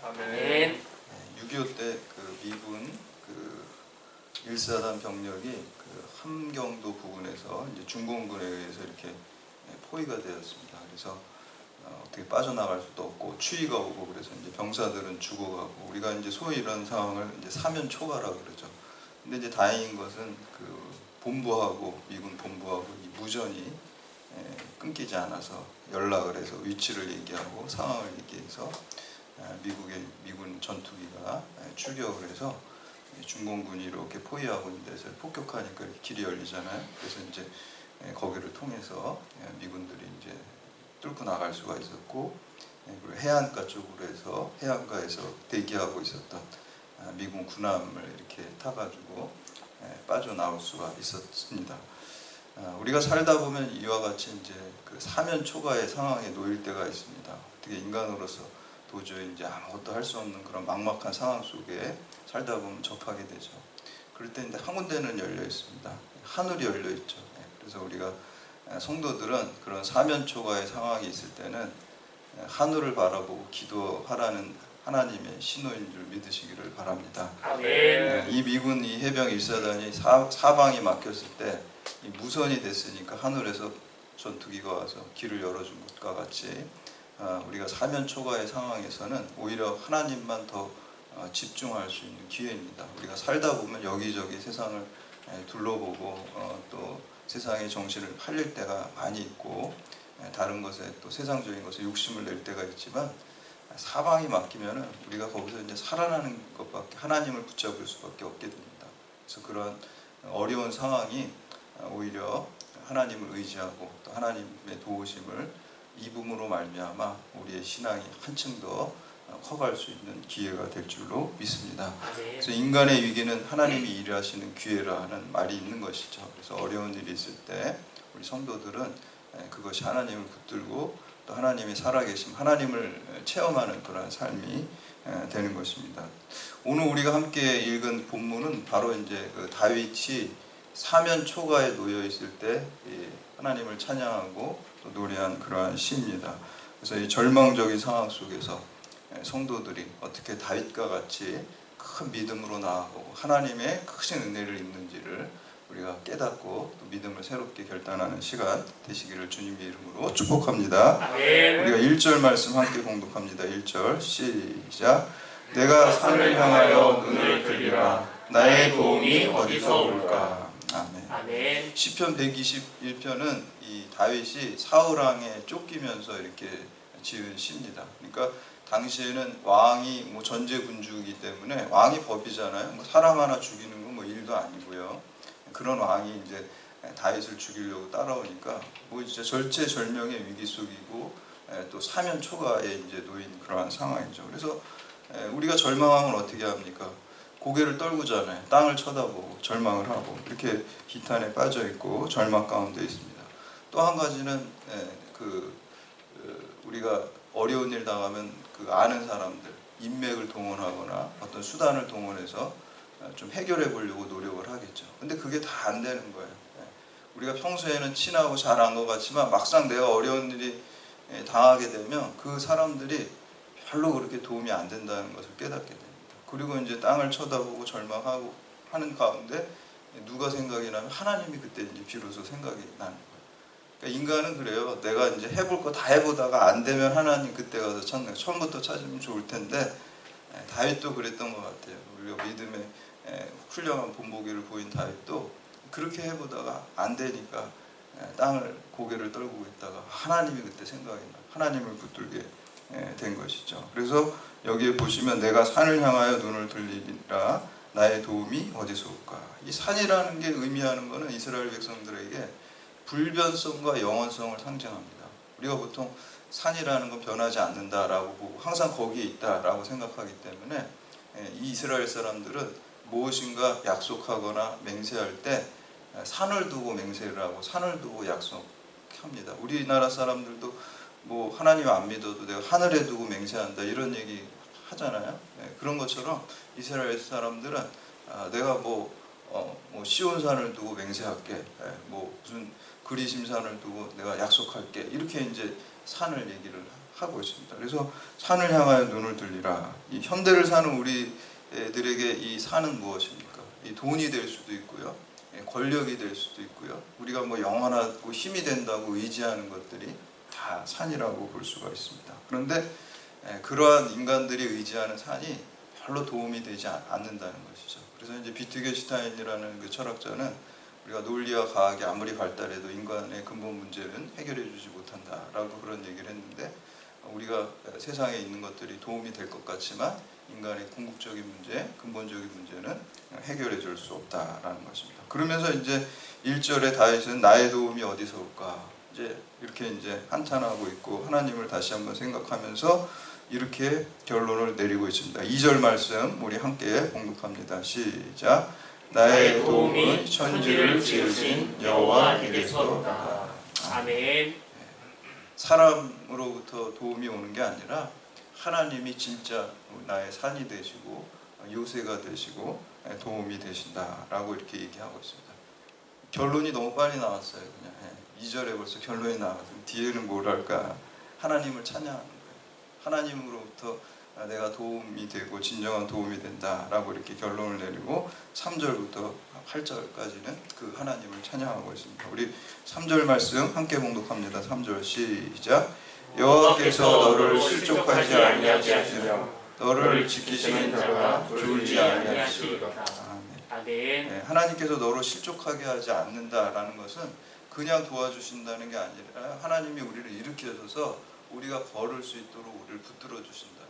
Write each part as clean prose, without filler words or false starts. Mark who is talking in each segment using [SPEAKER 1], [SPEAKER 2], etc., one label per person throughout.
[SPEAKER 1] 아멘.
[SPEAKER 2] 6.25 때 그 미군 그 1사단 병력이 그 함경도 부근에서 이제 중공군에 의해서 이렇게 포위가 되었습니다. 그래서 어떻게 빠져나갈 수도 없고 추위가 오고 그래서 이제 병사들은 죽어가고 우리가 이제 소위 이런 상황을 이제 사면초가라고 그러죠. 근데 이제 다행인 것은 그 본부하고 미군 본부하고 이 무전이 끊기지 않아서 연락을 해서 위치를 얘기하고 상황을 얘기해서 미군 전투기가 출격을 해서 중공군이 이렇게 포위하고 있는 데서 폭격하니까 이렇게 길이 열리잖아요. 그래서 이제 거기를 통해서 미군들이 이제 뚫고 나갈 수가 있었고, 그리고 해안가 쪽으로 해서 해안가에서 대기하고 있었던 미군 군함을 이렇게 타가지고 빠져나올 수가 있었습니다. 우리가 살다 보면 이와 같이 이제 그 사면초가의 상황에 놓일 때가 있습니다. 어떻게 인간으로서 도저히 이제 아무것도 할 수 없는 그런 막막한 상황 속에 살다 보면 접하게 되죠. 그럴 때 이제 한 군데는 열려 있습니다. 하늘이 열려 있죠. 그래서 우리가 성도들은 그런 사면초가의 상황이 있을 때는 하늘을 바라보고 기도하라는 하나님의 신호인 줄 믿으시기를 바랍니다.
[SPEAKER 1] 아멘.
[SPEAKER 2] 이 미군 이 해병 1사단이 사방이 막혔을 때 이 무선이 됐으니까 하늘에서 전투기가 와서 길을 열어준 것과 같이 우리가 사면초가의 상황에서는 오히려 하나님만 더 집중할 수 있는 기회입니다. 우리가 살다 보면 여기저기 세상을 둘러보고 또 세상의 정신을 팔릴 때가 많이 있고 다른 것에 또 세상적인 것에 욕심을 낼 때가 있지만 사방이 막히면은 우리가 거기서 이제 살아나는 것밖에 하나님을 붙잡을 수밖에 없게 됩니다. 그래서 그런 어려운 상황이 오히려 하나님을 의지하고 또 하나님의 도우심을 입음으로 말미암아 우리의 신앙이 한층 더 커갈 수 있는 기회가 될 줄로 믿습니다. 그래서 인간의 위기는 하나님이 일하시는 기회라 하는 말이 있는 것이죠. 그래서 어려운 일이 있을 때 우리 성도들은 그것이 하나님을 붙들고 또 하나님이 살아계심, 하나님을 체험하는 그런 삶이 되는 것입니다. 오늘 우리가 함께 읽은 본문은 바로 이제 그 다윗이 사면초가에 놓여 있을 때 하나님을 찬양하고 또 노래한 그러한 시입니다. 그래서 이 절망적인 상황 속에서 성도들이 어떻게 다윗과 같이 큰 믿음으로 나아가고 하나님의 크신 은혜를 입는지를 우리가 깨닫고 또 믿음을 새롭게 결단하는 시간 되시기를 주님의 이름으로 축복합니다.
[SPEAKER 1] 아멘.
[SPEAKER 2] 우리가 1절 말씀 함께 공독합니다. 1절 시작. 내가 산을 향하여 눈을 들리라. 나의 도움이 어디서 올까? 아멘.
[SPEAKER 1] 아멘.
[SPEAKER 2] 시편 121편은 이 다윗이 사울왕에 쫓기면서 이렇게 지은 시입니다. 그러니까 당시에는 왕이 뭐 전제군주이기 때문에 왕이 법이잖아요. 뭐 사람 하나 죽이는 건 뭐 일도 아니고요. 그런 왕이 이제 다윗을 죽이려고 따라오니까 뭐 진짜 절체절명의 위기 속이고 또 사면초가에 이제 놓인 그러한 상황이죠. 그래서 우리가 절망하면 어떻게 합니까? 고개를 떨구잖아요. 땅을 쳐다보고 절망을 하고 이렇게 기탄에 빠져 있고 절망 가운데 있습니다. 또 한 가지는 우리가 어려운 일 당하면 그 아는 사람들 인맥을 동원하거나 어떤 수단을 동원해서 좀 해결해 보려고 노력을 하겠죠. 근데 그게 다 안 되는 거예요. 우리가 평소에는 친하고 잘 안 것 같지만 막상 내가 어려운 일이 당하게 되면 그 사람들이 별로 그렇게 도움이 안 된다는 것을 깨닫게 됩니다. 그리고 이제 땅을 쳐다보고 절망하고 하는 가운데 누가 생각이 나면 하나님이 그때 이제 비로소 생각이 나는 거예요. 그러니까 인간은 그래요. 내가 이제 해볼 거 다 해보다가 안 되면 하나님 그때 가서 찾는, 처음부터 찾으면 좋을 텐데 다윗도 그랬던 것 같아요. 우리가 믿음의 훌륭한 본보기를 보인 다윗도 그렇게 해보다가 안 되니까 땅을 고개를 떨구고 있다가 하나님이 그때 생각이 나, 하나님을 붙들게 된 것이죠. 그래서 여기에 보시면 내가 산을 향하여 눈을 들리리라. 나의 도움이 어디서 올까? 이 산이라는 게 의미하는 것은 이스라엘 백성들에게 불변성과 영원성을 상징합니다. 우리가 보통 산이라는 건 변하지 않는다라고 보고 항상 거기에 있다라고 생각하기 때문에 이 이스라엘 사람들은 무엇인가 약속하거나 맹세할 때 산을 두고 맹세를 하고 산을 두고 약속합니다. 우리나라 사람들도 뭐 하나님 안 믿어도 내가 하늘에 두고 맹세한다 이런 얘기 하잖아요. 그런 것처럼 이스라엘 사람들은 내가 뭐 시온산을 두고 맹세할게, 뭐 무슨 그리심산을 두고 내가 약속할게 이렇게 이제 산을 얘기를 하고 있습니다. 그래서 산을 향하여 눈을 들리라. 이 현대를 사는 우리들에게 이 산은 무엇입니까? 이 돈이 될 수도 있고요, 권력이 될 수도 있고요, 우리가 뭐 영원하고 힘이 된다고 의지하는 것들이 다 산이라고 볼 수가 있습니다. 그런데 그러한 인간들이 의지하는 산이 별로 도움이 되지 않는다는 것이죠. 그래서 이제 비트겐슈타인이라는 그 철학자는 우리가 논리와 과학이 아무리 발달해도 인간의 근본 문제는 해결해 주지 못한다라고 그런 얘기를 했는데, 우리가 세상에 있는 것들이 도움이 될 것 같지만 인간의 궁극적인 문제, 근본적인 문제는 해결해 줄 수 없다라는 것입니다. 그러면서 이제 1절에 다윗은 나의 도움이 어디서 올까? 이제 이렇게 이제 한탄하고 있고 하나님을 다시 한번 생각하면서 이렇게 결론을 내리고 있습니다. 2절 말씀 우리 함께 봉독합니다. 시작. 나의 도움이 천지를 지으신 여호와에게서로다.
[SPEAKER 1] 아멘.
[SPEAKER 2] 사람으로부터 도움이 오는 게 아니라 하나님이 진짜 나의 산이 되시고 요새가 되시고 도움이 되신다라고 이렇게 얘기하고 있습니다. 결론이 너무 빨리 나왔어요. 그냥 2절에 벌써 결론이 나왔어요. 뒤에는 뭐랄까, 하나님을 찬양하는 거예요. 하나님으로부터 내가 도움이 되고 진정한 도움이 된다라고 이렇게 결론을 내리고 3절부터 8절까지는 그 하나님을 찬양하고 있습니다. 우리 3절 말씀 함께 봉독합니다. 3절 시작. 여호와께서 너를 실족하지 아니하시며 너를 지키시는 자가 졸지 아니하시리로다. 아멘. 하나님께서 너를 실족하게 하지 않는다라는 것은 그냥 도와주신다는 게 아니라 하나님이 우리를 일으켜줘서 우리가 걸을 수 있도록 우리를 붙들어 주신다.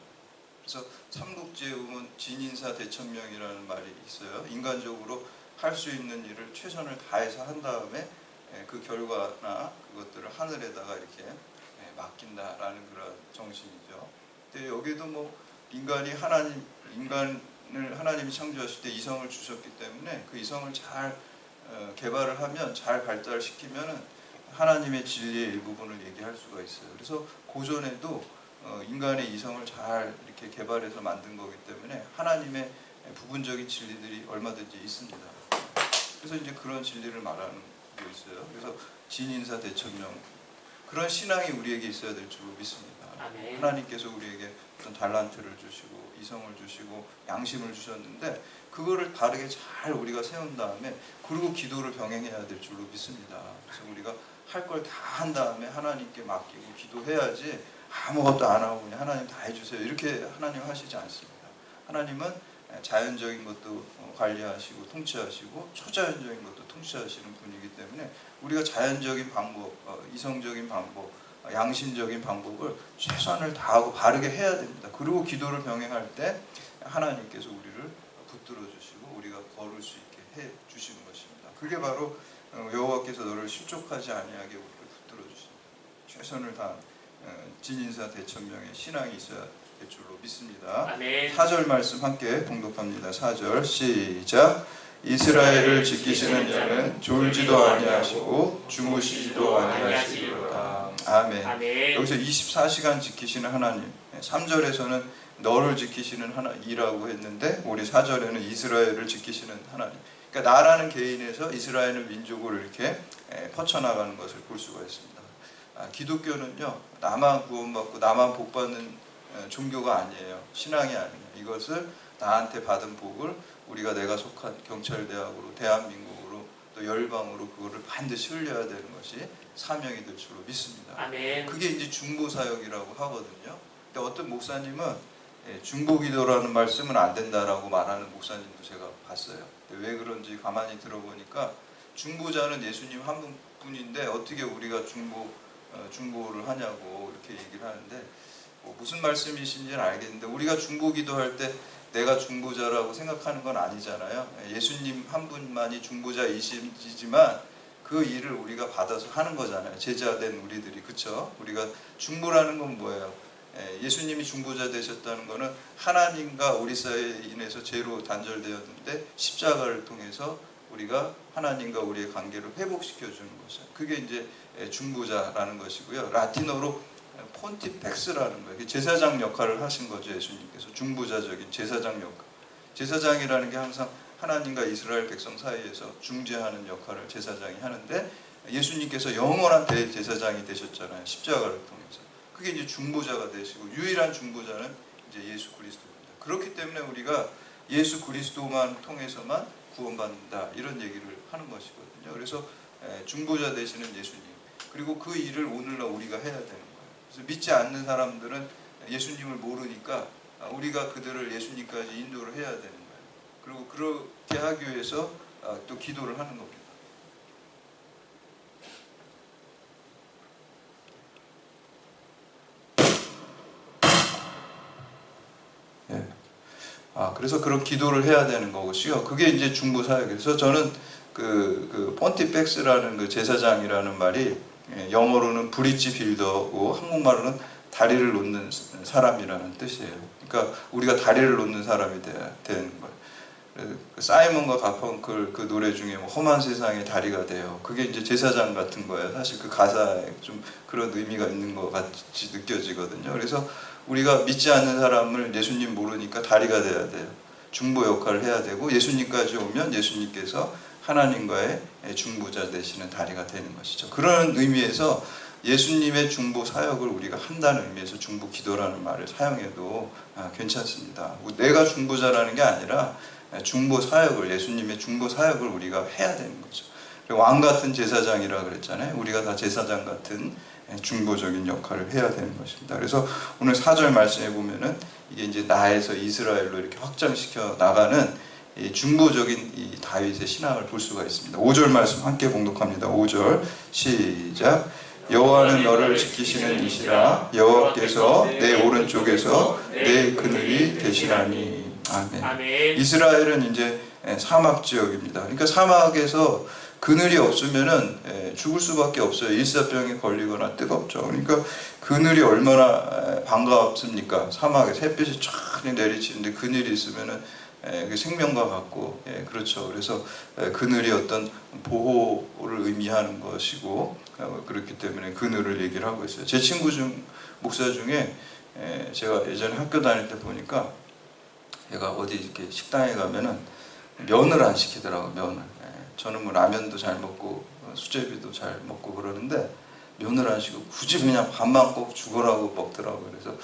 [SPEAKER 2] 그래서 삼국지에 보면 진인사 대천명이라는 말이 있어요. 인간적으로 할 수 있는 일을 최선을 다해서 한 다음에 그 결과나 그것들을 하늘에다가 이렇게 맡긴다라는 그런 정신이죠. 근데 여기도 뭐 인간을 하나님이 창조하실 때 이성을 주셨기 때문에 그 이성을 잘 개발을 하면, 잘 발달시키면은 하나님의 진리의 일부분을 얘기할 수가 있어요. 그래서 고전에도 인간의 이성을 잘 이렇게 개발해서 만든 거기 때문에 하나님의 부분적인 진리들이 얼마든지 있습니다. 그래서 이제 그런 진리를 말하는 게 있어요. 그래서 진인사 대천명, 그런 신앙이 우리에게 있어야 될 줄로 믿습니다.
[SPEAKER 1] 아멘.
[SPEAKER 2] 하나님께서 우리에게 어떤 달란트를 주시고 이성을 주시고 양심을 주셨는데 그거를 바르게 잘 우리가 세운 다음에 그리고 기도를 병행해야 될 줄로 믿습니다. 그래서 우리가 할 걸 다 한 다음에 하나님께 맡기고 기도해야지 아무것도 안 하고 그냥 하나님 다 해주세요 이렇게 하나님 하시지 않습니다. 하나님은 자연적인 것도 관리하시고 통치하시고 초자연적인 것도 통치하시는 분이기 때문에 우리가 자연적인 방법, 이성적인 방법, 양심적인 방법을 최선을 다하고 바르게 해야 됩니다. 그리고 기도를 병행할 때 하나님께서 우리를 붙들어 주시고 우리가 걸을 수 있게 해 주시는 것입니다. 그게 바로 여호와께서 너를 실족하지 아니하게 우리를 붙들어 주십니다. 최선을 다한 진인사 대천명의 신앙이 있어야 될 줄로 믿습니다.
[SPEAKER 1] 아멘.
[SPEAKER 2] 4절 말씀 함께 봉독합니다. 4절 시작. 이스라엘을 지키시는 자는 졸지도 아니하시고 주무시지도 아니하시리로다. 아멘.
[SPEAKER 1] 아멘.
[SPEAKER 2] 여기서 24시간 지키시는 하나님, 3절에서는 너를 지키시는 이라고 했는데 우리 4절에는 이스라엘을 지키시는 하나님. 그러니까 나라는 개인에서 이스라엘은 민족으로 이렇게 퍼쳐나가는 것을 볼 수가 있습니다. 기독교는요, 나만 구원받고 나만 복받는 종교가 아니에요. 신앙이 아니에요. 이것을 나한테 받은 복을 우리가 내가 속한 경찰대학으로, 대한민국으로, 또 열방으로 그거를 반드시 흘려야 되는 것이 사명이 될 줄로 믿습니다.
[SPEAKER 1] 아멘.
[SPEAKER 2] 그게 이제 중보사역이라고 하거든요. 근데 어떤 목사님은 중보기도라는 말씀은 안 된다라고 말하는 목사님도 제가 봤어요. 근데 왜 그런지 가만히 들어보니까 중보자는 예수님 한 분인데 어떻게 우리가 중보를 하냐고 이렇게 얘기를 하는데 무슨 말씀이신지는 알겠는데 우리가 중보기도할 때 내가 중보자라고 생각하는 건 아니잖아요. 예수님 한 분만이 중보자이시지만 그 일을 우리가 받아서 하는 거잖아요. 제자된 우리들이. 그렇죠? 우리가 중보라는 건 뭐예요? 예수님이 중보자 되셨다는 것은 하나님과 우리 사이에 인해서 죄로 단절되었는데 십자가를 통해서 우리가 하나님과 우리의 관계를 회복시켜 주는 것이죠. 그게 이제 중보자라는 것이고요. 라틴어로 폰티펙스라는 거예요. 제사장 역할을 하신 거죠. 예수님께서 중보자적인 제사장 역할. 제사장이라는 게 항상 하나님과 이스라엘 백성 사이에서 중재하는 역할을 제사장이 하는데 예수님께서 영원한 대제사장이 되셨잖아요. 십자가를 통해서. 그게 이제 중보자가 되시고 유일한 중보자는 이제 예수 그리스도입니다. 그렇기 때문에 우리가 예수 그리스도만 통해서만 구원받는다 이런 얘기를 하는 것이거든요. 그래서 중보자 되시는 예수님, 그리고 그 일을 오늘날 우리가 해야 되는 거예요. 그래서 믿지 않는 사람들은 예수님을 모르니까 우리가 그들을 예수님까지 인도를 해야 되는 거예요. 그리고 그렇게 하기 위해서 또 기도를 하는 겁니다. 예. 그래서 그런 기도를 해야 되는 것이요. 그게 이제 중보 사역이에요. 그래서 저는 그 폰티펙스라는 그 제사장이라는 말이 영어로는 브릿지 빌더고 한국말로는 다리를 놓는 사람이라는 뜻이에요. 그러니까 우리가 다리를 놓는 사람이 되는 거예요. 사이먼과 가펑클 그 노래 중에 뭐 험한 세상에 다리가 돼요. 그게 이제 제사장 같은 거예요. 사실 그 가사에 좀 그런 의미가 있는 것 같이 느껴지거든요. 그래서 우리가 믿지 않는 사람을 예수님 모르니까 다리가 돼야 돼요. 중보 역할을 해야 되고 예수님까지 오면 예수님께서 하나님과의 중보자 되시는 다리가 되는 것이죠. 그런 의미에서 예수님의 중보 사역을 우리가 한다는 의미에서 중보 기도라는 말을 사용해도 괜찮습니다. 내가 중보자라는 게 아니라 중보 사역을, 예수님의 중보 사역을 우리가 해야 되는 거죠. 왕 같은 제사장이라 그랬잖아요. 우리가 다 제사장 같은 중보적인 역할을 해야 되는 것입니다. 그래서 오늘 4절 말씀해 보면은 이게 이제 나에서 이스라엘로 이렇게 확장시켜 나가는 이 중보적인 이 다윗의 신앙을 볼 수가 있습니다. 5절 말씀 함께 봉독합니다. 5절 시작. 여호와는 너를 지키시는 이시라. 여호와께서 내 오른쪽에서 내 그늘이 되시나니. 아멘. 아멘. 이스라엘은 이제 사막 지역입니다. 그러니까 사막에서 그늘이 없으면은 죽을 수밖에 없어요. 일사병에 걸리거나 뜨겁죠. 그러니까 그늘이 얼마나 반갑습니까? 사막에 햇빛이 쫙 내리치는데 그늘이 있으면은 생명과 같고, 그렇죠. 그래서 그늘이 어떤 보호를 의미하는 것이고, 그렇기 때문에 그늘을 얘기를 하고 있어요. 제 친구 목사 중에 제가 예전에 학교 다닐 때 보니까 얘가 어디 이렇게 식당에 가면은 면을 안 시키더라고요. 면을. 저는 뭐 라면도 잘 먹고 수제비도 잘 먹고 그러는데 면을 안 시키고 굳이 그냥 밥만 꼭 죽으라고 먹더라고요. 그래서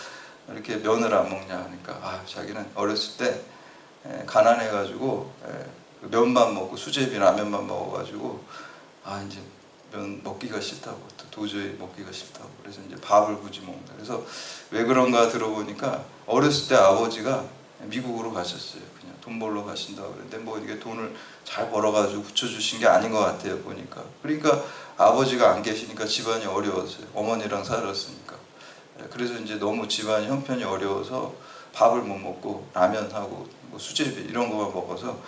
[SPEAKER 2] 이렇게 면을 안 먹냐 하니까 자기는 어렸을 때 가난해가지고 면만 먹고 수제비 라면만 먹어가지고 이제 면 먹기가 싫다고, 도저히 먹기가 싫다고, 그래서 이제 밥을 굳이 먹는다. 그래서 왜 그런가 들어보니까 어렸을 때 아버지가 미국으로 가셨어요. 그냥 돈 벌러 가신다고 그랬는데 뭐 이게 돈을 잘 벌어가지고 붙여주신 게 아닌 것 같아요, 보니까. 그러니까 아버지가 안 계시니까 집안이 어려웠어요. 어머니랑 살았으니까. 그래서 이제 너무 집안이 형편이 어려워서 밥을 못 먹고 라면하고 뭐 수제비 이런 거만 먹어서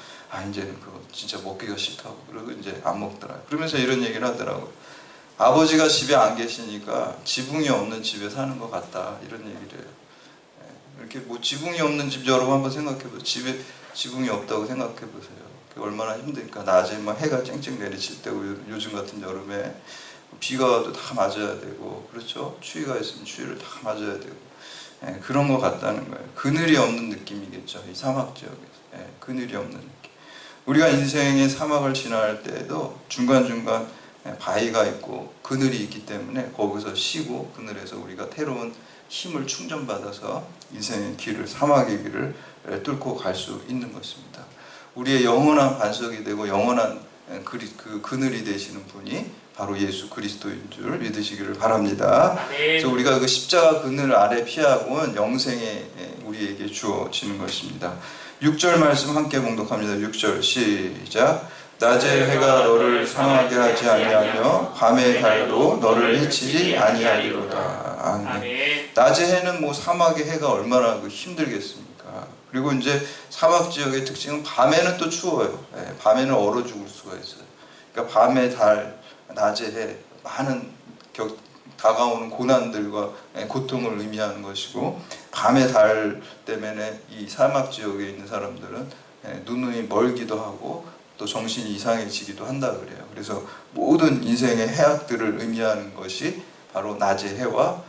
[SPEAKER 2] 이제는 그거 진짜 먹기가 싫다고, 그러고 이제 안 먹더라고요. 그러면서 이런 얘기를 하더라고요. 아버지가 집에 안 계시니까 지붕이 없는 집에 사는 것 같다, 이런 얘기를 해요. 이렇게 뭐 지붕이 없는 집, 여러분 한번 생각해보세요. 집에 지붕이 없다고 생각해보세요. 얼마나 힘드니까. 낮에 막 해가 쨍쨍 내리칠 때고, 요즘 같은 여름에 비가 와도 다 맞아야 되고, 그렇죠? 추위가 있으면 추위를 다 맞아야 되고, 그런 것 같다는 거예요. 그늘이 없는 느낌이겠죠. 이 사막 지역에서. 그늘이 없는 느낌. 우리가 인생의 사막을 지나갈 때에도 중간중간 바위가 있고 그늘이 있기 때문에 거기서 쉬고 그늘에서 우리가 새로운 힘을 충전받아서 인생의 길을, 사막의 길을 뚫고 갈 수 있는 것입니다. 우리의 영원한 반석이 되고 영원한 그 그늘이 되시는 분이 바로 예수 그리스도인 줄 믿으시기를 바랍니다. 그래서 우리가 그 십자가 그늘 아래 피하고는 영생에 우리에게 주어지는 것입니다. 6절 말씀 함께 봉독합니다. 6절 시작. 낮의 해가 너를 상하게 하지 아니하며 밤의 달도 너를 해치지 아니하리로다. 아멘. 낮의 해는 뭐 사막의 해가 얼마나 힘들겠습니까? 그리고 이제 사막 지역의 특징은 밤에는 또 추워요. 밤에는 얼어 죽을 수가 있어요. 그러니까 밤의 달, 낮의 해, 많은 다가오는 고난들과 고통을 의미하는 것이고, 밤의 달 때문에 이 사막 지역에 있는 사람들은 눈이 멀기도 하고 또 정신이 이상해지기도 한다 그래요. 그래서 모든 인생의 해악들을 의미하는 것이 바로 낮의 해와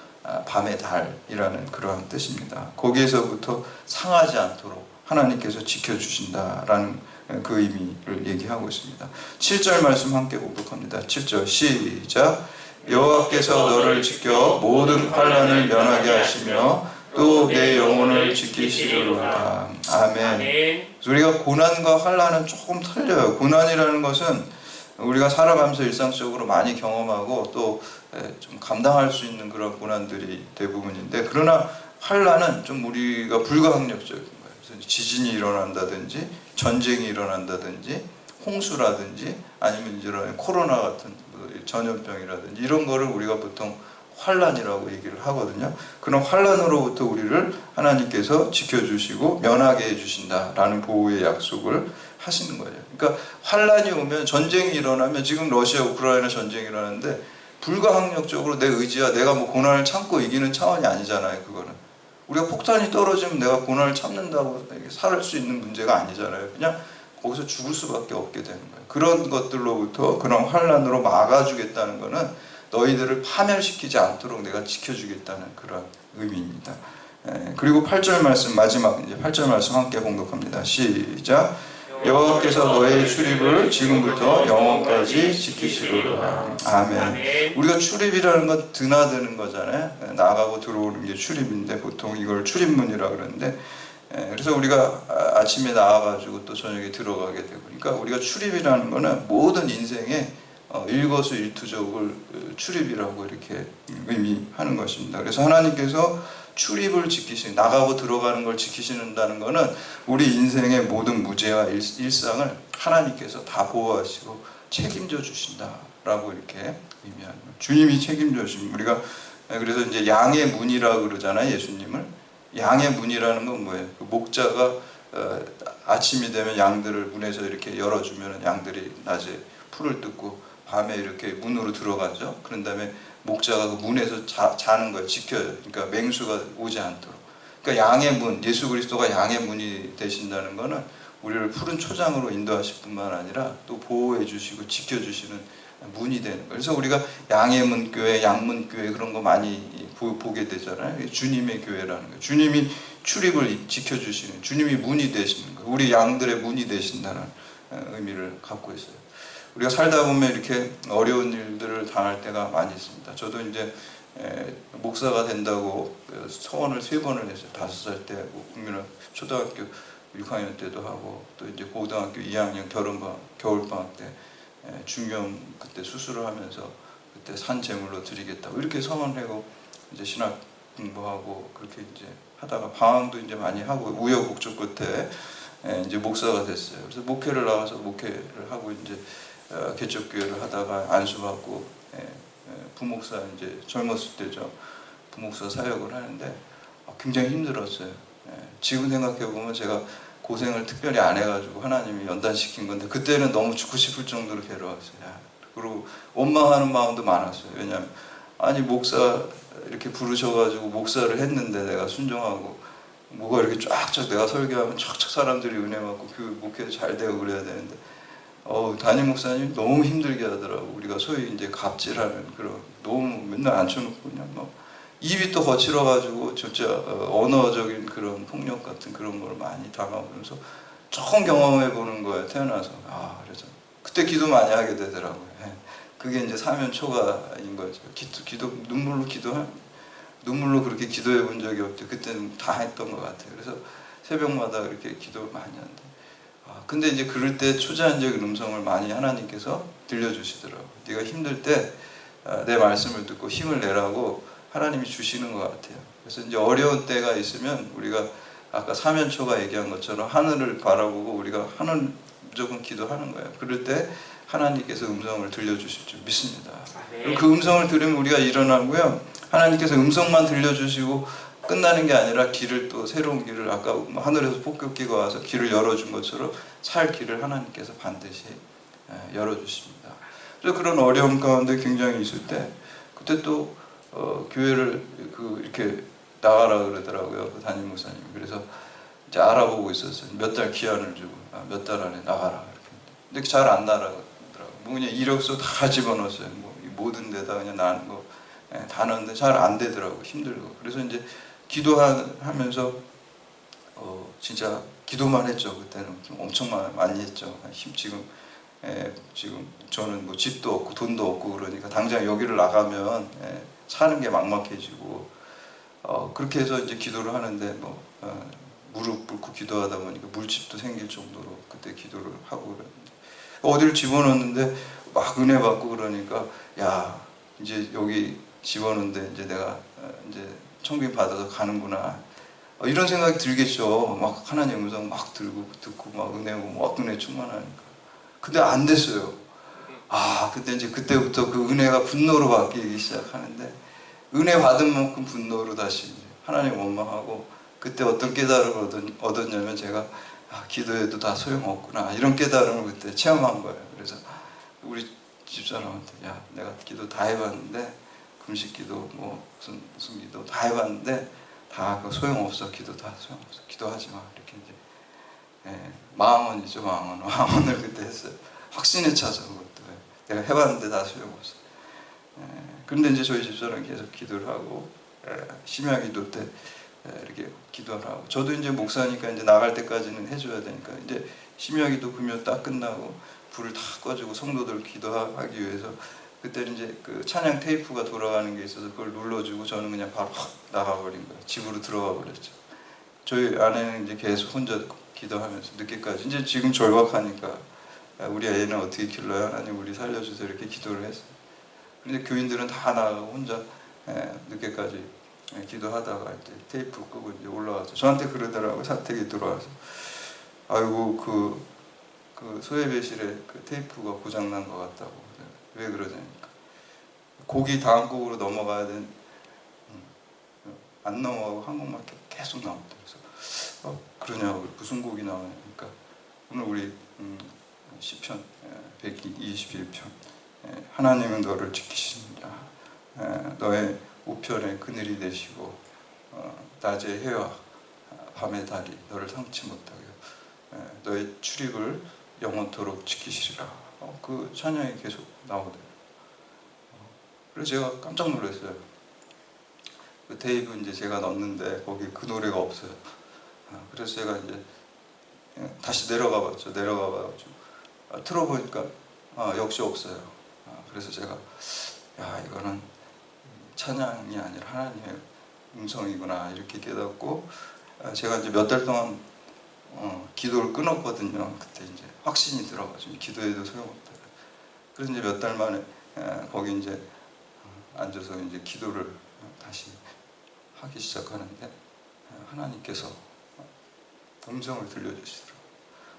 [SPEAKER 2] 밤의 달이라는 그러한 뜻입니다. 거기에서부터 상하지 않도록 하나님께서 지켜주신다라는 그 의미를 얘기하고 있습니다. 7절 말씀 함께 봉독합니다. 7절 시작. 여호와께서 너를 지켜 모든 환난을 면하게 하시며 또 내 영혼을 지키시리로다. 아멘. 우리가 고난과 환난은 조금 틀려요. 고난이라는 것은 우리가 살아가면서 일상적으로 많이 경험하고 또 좀 감당할 수 있는 그런 고난들이 대부분인데, 그러나 환난은 좀 우리가 불가항력적인 거예요. 그래서 지진이 일어난다든지 전쟁이 일어난다든지 홍수라든지 아니면 이런 코로나 같은 전염병이라든지 이런 거를 우리가 보통 환난이라고 얘기를 하거든요. 그런 환난으로부터 우리를 하나님께서 지켜주시고 면하게 해주신다라는 보호의 약속을 하시는 거예요. 그러니까 환난이 오면, 전쟁이 일어나면, 지금 러시아 우크라이나 전쟁이 일어나는데 불가항력적으로 내 의지와 내가 뭐 고난을 참고 이기는 차원이 아니잖아요. 그거는 우리가 폭탄이 떨어지면 내가 고난을 참는다고 살 수 있는 문제가 아니잖아요. 그냥 거기서 죽을 수밖에 없게 되는 거예요. 그런 것들로부터, 그런 환난으로 막아주겠다는 것은 너희들을 파멸시키지 않도록 내가 지켜주겠다는 그런 의미입니다. 그리고 8절 말씀, 마지막 이제 8절 말씀 함께 공독합니다. 시작. 여호와께서 너의 출입을 지금부터 영원까지 지키시리로다. 아멘. 우리가 출입이라는 건 드나드는 거잖아요. 나가고 들어오는 게 출입인데 보통 이걸 출입문이라 그러는데, 그래서 우리가 아침에 나와가지고 또 저녁에 들어가게 되고, 그러니까 우리가 출입이라는 거는 모든 인생의 일거수일투족을 출입이라고 이렇게 의미하는 것입니다. 그래서 하나님께서 출입을 지키시는, 나가고 들어가는 걸 지키시는다는 것은 우리 인생의 모든 무죄와 일상을 하나님께서 다 보호하시고 책임져 주신다라고 이렇게 의미하는 거예요. 주님이 책임져 주십니다. 우리가 그래서 이제 양의 문이라고 그러잖아요, 예수님을. 양의 문이라는 건 뭐예요? 그 목자가 아침이 되면 양들을 문에서 이렇게 열어주면 양들이 낮에 풀을 뜯고 밤에 이렇게 문으로 들어가죠. 그런 다음에 목자가 그 문에서 자는 거예요. 지켜요. 그러니까 맹수가 오지 않도록. 그러니까 양의 문, 예수 그리스도가 양의 문이 되신다는 것은 우리를 푸른 초장으로 인도하실 뿐만 아니라 또 보호해 주시고 지켜주시는 문이 되는 거예요. 그래서 우리가 양의 문 교회, 양문 교회 그런 거 많이 보게 되잖아요. 주님의 교회라는 거예요. 주님이 출입을 지켜주시는, 주님이 문이 되시는 거예요. 우리 양들의 문이 되신다는 의미를 갖고 있어요. 우리가 살다 보면 이렇게 어려운 일들을 당할 때가 많이 있습니다. 저도 이제 목사가 된다고 서원을 3번을 했어요. 5살 때 국민학 초등학교 6학년 때도 하고, 또 이제 고등학교 2학년 겨울방학 때 중염 그때 수술을 하면서 그때 산 제물로 드리겠다고 이렇게 서원하고 이제 신학 공부하고 그렇게 이제 하다가 방황도 이제 많이 하고 우여곡절 끝에 이제 목사가 됐어요. 그래서 목회를 나가서 목회를 하고 이제 개척교회를 하다가 안수받고 부목사, 이제 젊었을 때죠, 부목사 사역을 하는데 굉장히 힘들었어요. 지금 생각해 보면 제가 고생을 특별히 안 해가지고 하나님이 연단시킨 건데 그때는 너무 죽고 싶을 정도로 괴로웠어요. 그리고 원망하는 마음도 많았어요. 왜냐하면 아니 목사 이렇게 부르셔가지고 목사를 했는데 내가 순종하고 뭐가 이렇게 쫙쫙 내가 설교하면 쫙쫙 사람들이 은혜 받고 그 목회도 잘 되고 그래야 되는데 담임 목사님 너무 힘들게 하더라고. 우리가 소위 이제 갑질하는 그런, 너무 맨날 앉혀놓고 그냥 막 입이 또 거칠어가지고 진짜 언어적인 그런 폭력 같은 그런 걸 많이 당하면서 처음 경험해 보는 거예요, 태어나서. 그래서 그때 기도 많이 하게 되더라고요. 그게 이제 사면 초가인 거죠. 눈물로 그렇게 기도해 본 적이 없죠. 그때는 다 했던 것 같아요. 그래서 새벽마다 이렇게 기도를 많이 하는데, 근데 이제 그럴 때 초자연적인 음성을 많이 하나님께서 들려주시더라고요. 네가 힘들 때 내 말씀을 듣고 힘을 내라고 하나님이 주시는 것 같아요. 그래서 이제 어려운 때가 있으면 우리가 아까 사면초가 얘기한 것처럼 하늘을 바라보고 우리가 하늘 무조건 기도하는 거예요. 그럴 때 하나님께서 음성을 들려주실 줄 믿습니다. 그리고 그 음성을 들으면 우리가 일어나고요. 하나님께서 음성만 들려주시고 끝나는 게 아니라 길을, 또 새로운 길을, 아까 하늘에서 폭격기가 와서 길을 열어준 것처럼 살 길을 하나님께서 반드시 열어주십니다. 그래서 그런 어려움 가운데 굉장히 있을 때 그때 또 교회를 이렇게 나가라 그러더라고요, 그 담임 목사님이. 그래서 이제 알아보고 있었어요. 몇 달 기한을 주고 몇 달 안에 나가라 이렇게. 근데 잘 안 나가더라고요. 뭐 그냥 이력서 다 집어넣었어요. 뭐 모든 데다 그냥 나는 거 다 넣었는데 잘 안 되더라고. 힘들고. 그래서 이제 기도하면서 진짜 기도만 했죠. 그때는 좀 엄청 많이 했죠. 지금 지금 저는 뭐 집도 없고 돈도 없고 그러니까 당장 여기를 나가면 사는 게 막막해지고 그렇게 해서 이제 기도를 하는데 무릎 꿇고 기도하다 보니까 물집도 생길 정도로 그때 기도를 하고 그랬는데 어디를 집어넣는데 막 은혜 받고 그러니까 야 이제 여기 집어넣는데 이제 내가 이제 청빙 받아서 가는구나 이런 생각이 들겠죠. 막 하나님 음성 막 듣고 막 은혜 오고 막 은혜 충만하니까 근데 안 됐어요. 근데 이제 그때부터 그 은혜가 분노로 바뀌기 시작하는데 은혜 받은 만큼 분노로 다시 이제 하나님 원망하고 그때 어떤 깨달음을 얻었냐면 제가 기도해도 다 소용없구나 이런 깨달음을 그때 체험한 거예요. 그래서 우리 집사람한테 야 내가 기도 다 해봤는데 금식 기도 뭐 무슨 기도 다 해봤는데 다 소용없어. 기도 다 소용없어. 기도하지 마. 이렇게 이제 망언이죠. 망언을 그때 했어요. 확신에 차서 그것도 내가 해봤는데 다 소용없어. 그런데 이제 저희 집사람은 계속 기도를 하고 심야 기도 때 이렇게 기도를 하고 저도 이제 목사니까 이제 나갈 때까지는 해줘야 되니까 이제 심야 기도 금요 딱 끝나고 불을 다 꺼주고 성도들 기도하기 위해서 그때는 이제 그 찬양 테이프가 돌아가는 게 있어서 그걸 눌러주고 저는 그냥 바로 확 나가버린 거예요. 집으로 들어가 버렸죠. 저희 아내는 이제 계속 혼자 기도하면서 늦게까지 이제 지금 절박하니까 우리 애는 어떻게 길러야 하나님 우리 살려주세요 이렇게 기도를 했어요. 그런데 교인들은 다 나가고 혼자 늦게까지 기도하다가 이제 테이프 끄고 이제 올라와서 저한테 그러더라고요. 사택이 들어와서 아이고 그 소예배실에 그 테이프가 고장난 것 같다고. 왜 그러냐니까 곡이 다음 곡으로 넘어가야 되는 안 넘어가고 한곡만 계속 나온다. 그래서 그러냐고 무슨 곡이 나오냐니까 오늘 우리 시편 121편 하나님은 너를 지키시느냐 너의 우편에 그늘이 되시고 낮의 해와 밤의 달이 너를 상치 못하게 너의 출입을 영원토록 지키시리라. 그 찬양이 계속 나오더라고요. 그래서 제가 깜짝 놀랐어요. 그 테이프 이제 제가 넣었는데 거기 그 노래가 없어요. 그래서 제가 이제 다시 내려가 봤죠. 내려가 봐가지고 틀어보니까 역시 없어요. 그래서 제가 야 이거는 찬양이 아니라 하나님의 음성이구나 이렇게 깨닫고 제가 이제 몇 달 동안 기도를 끊었거든요. 그때 이제 확신이 들어가지고 기도해도 소용없다. 그래서 이제 몇 달 만에 거기 이제 앉아서 이제 기도를 다시 하기 시작하는데 하나님께서 음성을 들려주시더라고요.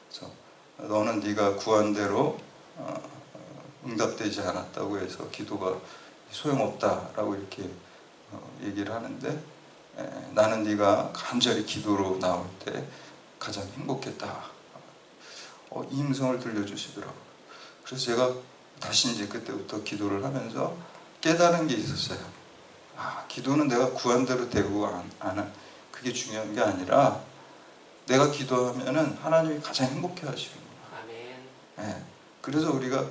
[SPEAKER 2] 그래서 너는 네가 구한 대로 응답되지 않았다고 해서 기도가 소용없다라고 이렇게 얘기를 하는데 나는 네가 간절히 기도로 나올 때 가장 행복했다. 이 음성을 들려주시더라고요. 그래서 제가 다시 이제 그때부터 기도를 하면서 깨달은 게 있었어요. 기도는 내가 구한 대로 되고 안 그게 중요한 게 아니라 내가 기도하면은 하나님이 가장 행복해 하시는구나. 아멘. 그래서 우리가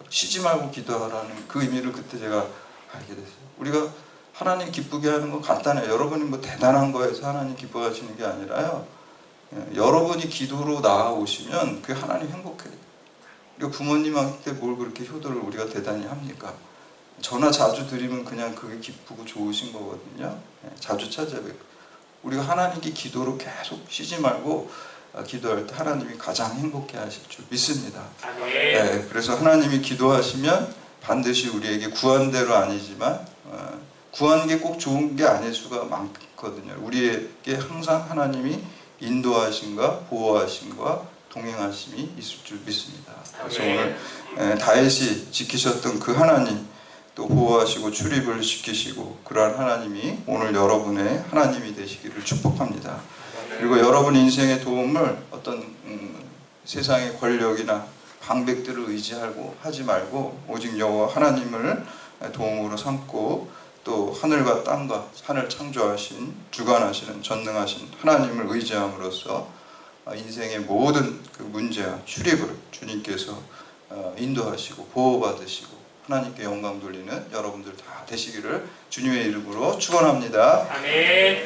[SPEAKER 2] 쉬지 말고 기도하라는 그 의미를 그때 제가 알게 됐어요. 우리가 하나님 기쁘게 하는 건 간단해요. 여러분이 뭐 대단한 거에서 하나님 기뻐하시는 게 아니라요. 여러분이 기도로 나아오시면 그게 하나님 행복해요. 우리가 부모님한테 뭘 그렇게 효도를 우리가 대단히 합니까? 전화 자주 드리면 그냥 그게 기쁘고 좋으신 거거든요. 자주 찾아뵙고 우리가 하나님께 기도로 계속 쉬지 말고 기도할 때 하나님이 가장 행복해 하실 줄 믿습니다. 그래서 하나님이 기도하시면 반드시 우리에게 구한 대로 아니지만 구하는 게 꼭 좋은 게 아닐 수가 많거든요. 우리에게 항상 하나님이 인도하심과 보호하심과 동행하심이 있을 줄 믿습니다. 그래서 오늘 다윗이 지키셨던 그 하나님 또 보호하시고 출입을 지키시고 그러한 하나님이 오늘 여러분의 하나님이 되시기를 축복합니다. 그리고 여러분 인생의 도움을 어떤 세상의 권력이나 방백들을 의지하고 하지 말고 오직 여호와 하나님을 도움으로 삼고 또 하늘과 땅과 산을 창조하신 주관하시는 전능하신 하나님을 의지함으로써 인생의 모든 그 문제와 출입을 주님께서 인도하시고 보호받으시고 하나님께 영광 돌리는 여러분들 다 되시기를 주님의 이름으로 축원합니다. 아멘.